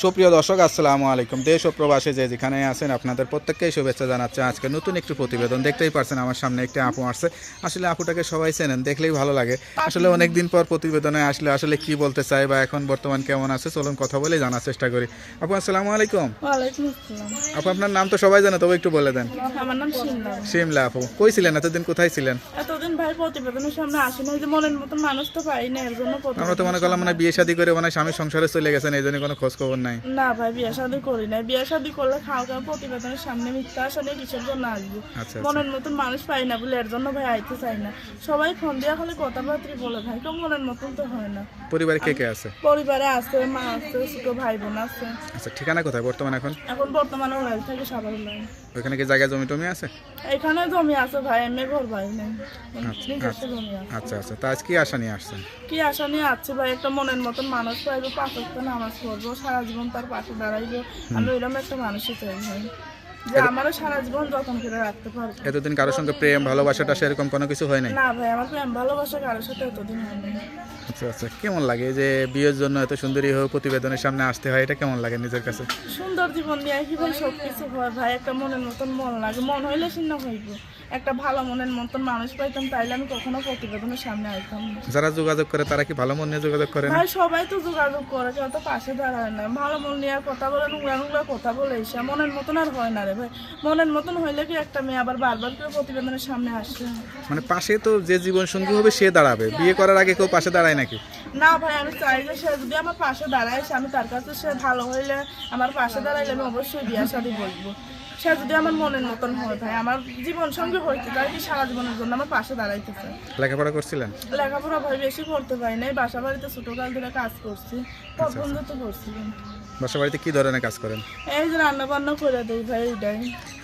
সুপ্রিয় দর্শক আসসালামু আলাইকুম। দেশ ও প্রবাসে যে যেখানে আছেন আপনাদের প্রত্যেককেই শুভেচ্ছা জানাচ্ছে। আজকে নতুন একটি প্রতিবেদন দেখতেই পারছেন, আমার সামনে একটি আপু আসছে। আসলে আপুটাকে সবাই চেনেন, দেখলেই ভালো লাগে। আসলে অনেকদিন পর প্রতিবেদনে আসলে আসলে কি বলতে চাই বা এখন বর্তমান কেমন আছে, চলুন কথা বলে জানার চেষ্টা করি। আপু আসসালামু আলাইকুম। ওয়ালাইকুম আসসালাম। আপু আপনার নাম তো সবাই জানে, তবে একটু বলে দেন। আমার নাম শিমলা। শিমলা আপু, কই ছিলেন এতদিন, কোথায় ছিলেন? এতদিন ভাই প্রতিবেদনের সামনে আসি না, যে মনের মতন মানুষ তো পাই না, এর জন্য আমরা তো মনে করলাম মানে বিয়ে শাদী করে মানে স্বামী সংসারে চলে গেছেন, এই জন্য কোনো খোঁজ খবর নাই। না ভাই, বিয়ে শাদী করি না। বিয়ে শাদী করলে খাওয়া প্রতিবেদনের সামনে মিথ্যা আসলে কিসের জন্য আসবো? আচ্ছা মনের মতন মানুষ পাই না বলে এর জন্য ভাই আইতে চাই না। সবাই ফোন দিয়ে খালি কথাবার্তা বলে, ভাই কেউ মনের মতন তো হয় না। পরিবারে কে কে আছে? পরিবারে আছে, মা আছে, ছোট ভাই বোন আছে। আচ্ছা, ঠিকানা কোথায় বর্তমানে এখন? এখন বর্তমানে ওরাই থাকে সবার লাই। ওইখানে কি জায়গা জমি টমি আছে? এখানে জমি আছে ভাই, এমনি ঘর ভাই নেই, নিজস্ব জমি আছে। আচ্ছা আচ্ছা, তা আজ কি আশা নিয়ে আসছেন? কি আশা নিয়ে আছে ভাই, একটা মনের মতন মানুষ পাইবো, পাঁচ ওয়াক্ত নামাজ পড়বো, সারা জীবন তার পাশে দাঁড়াইবো। আমি ওইরকম একটা মানুষই চাই ভাই, যে আমারও সারা জীবন যত্ন করে রাখতে পারবো। এতদিন কারোর সঙ্গে প্রেম ভালোবাসাটা সেরকম কোনো কিছু হয় নাই? না ভাই, আমার প্রেম ভালোবাসা কারোর সাথে এতদিন হয়নি। আচ্ছা আচ্ছা, কেমন লাগে এই যে বিয়ের জন্য এত সুন্দরী হয়ে প্রতিবেদনের সামনে আসতে হয়, এটা কেমন লাগে নিজের কাছে? সুন্দর জীবন নিয়ে কি ভাই সবকিছু হয় ভাই, একটা মনের মতন মন লাগে, মন হইলে শূন্য হইব। একটা ভালো মনের মতন মানুষ পাইতাম, তাইলে আমি কখনো প্রতিবেদনের সামনে আইতাম না। যারা যোগাযোগ করে তারা কি ভালো মন নিয়ে যোগাযোগ করে না? ভাই সবাই তো যোগাযোগ করে, কেউ তো পাশে দাঁড়ায় না। ভালো মন নিয়ে কথা বলে, নোংরা নোংরা কথা বলে এসে মনের মতন আর হয় না রে ভাই। মনের মতন হইলে কি একটা মেয়ে আবার বারবার করে প্রতিবেদনের সামনে আসে? মানে পাশে তো যে জীবন সঙ্গী হবে সে দাঁড়াবে, বিয়ে করার আগে কেউ পাশে দাঁড়ায় নাকি? না ভাই, আমি চাই যে সে যদি আমার পাশে দাঁড়ায়, আমি তার কাছে সে ভালো হইলে, আমার পাশে দাঁড়াইলে আমি অবশ্যই বিয়ে শাদী বলবো। সে যদি আমার মনের মতন হয় ভাই, আমার জীবন সঙ্গে হইতে চাই, কি সারা জীবনের জন্য আমার পাশে দাঁড়াইতে চাই। লেখাপড়া করছিলেন? লেখাপড়া ভাই বেশি করতে পারি নাই, বাসা বাড়িতে ছোটকাল ধরে কাজ করছি, বন্ধুত্ব করছিলাম। বাসা বাড়িতে কি ধরনের কাজ করেন? এই যে রান্না বান্না করে দেই ভাই, এইটাই।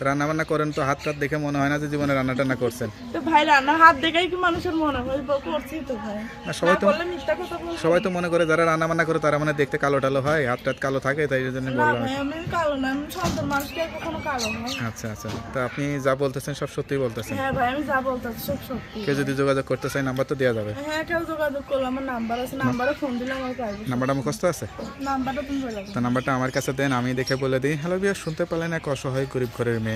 রান্না বান্না করেন তো, হাত টাত দেখে মনে হয় না যে জীবনে রান্না টান্না করছেন। তো ভাই রান্না হাত দেখাই কি মানুষের মনে হয় করছি তো ভাই, না, সবাই তো বললে মিথ্যা কথা বলবো। সবাই তো মনে করে যারা রান্না বান্না করে তারা মানে দেখতে কালো টালো হয়, হাত টাত কালো থাকে, তাই জন্য না বললাম। ভাই, আমি কালো না, আমি সুন্দর মানুষকে কখনো কালো হয়। আচ্ছা আচ্ছা, তা আপনি যা বলতেছেন সব সত্যি বলতেছেন। হ্যাঁ ভাই, আমি যা বলতেছি সব সত্যি। কেউ যদি যোগাযোগ করতে চায় নাম্বার তো দেওয়া যাবে। হ্যাঁ, কেউ যোগাযোগ করলে আমার নাম্বার আছে, নাম্বারে ফোন দিলে আমার পাইবে। নাম্বারটা মুখস্থ আছে? নাম্বারটা তুমি বলে তা নাম্বারটা আমার কাছে দেন, আমি দেখে বলে দিই। হ্যালো বিয়ার, শুনতে পেলেন এক অসহায় গরিব ঘরের মেয়ে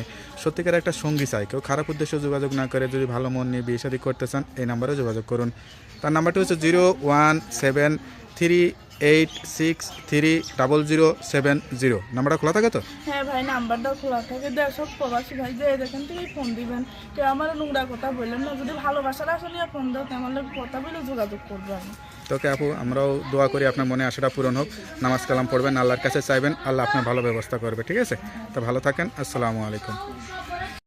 সত্যিকার একটা সঙ্গী চাই। কেউ খারাপ উদ্দেশ্যে যোগাযোগ না করে যদি ভালো মন নিয়ে বিয়ে শাদী করতে চান, এই নাম্বারে যোগাযোগ করুন। তার নাম্বারটি হচ্ছে 01738630070। নাম্বারটা খোলা থাকে তো? হ্যাঁ ভাই, নাম্বারটা খোলা থাকে। সব প্রবাসী ভাই যে যেখান থেকেই ফোন দিবেন, কেউ আমার নোংরা কথা বললেন না, যদি ভালোবাসার আসলে ফোন দাও তেমন কথা বলে যোগাযোগ করবো আমি। তোকে আপু, আমরাও দোয়া করি আপনার মনে আশাটা পূরণ হোক। নামাজ কালাম পড়বেন, আল্লাহর কাছে চাইবেন, আল্লাহ আপনার ভালো ব্যবস্থা করবে, ঠিক আছে? তা ভালো থাকেন, আসসালামু আলাইকুম।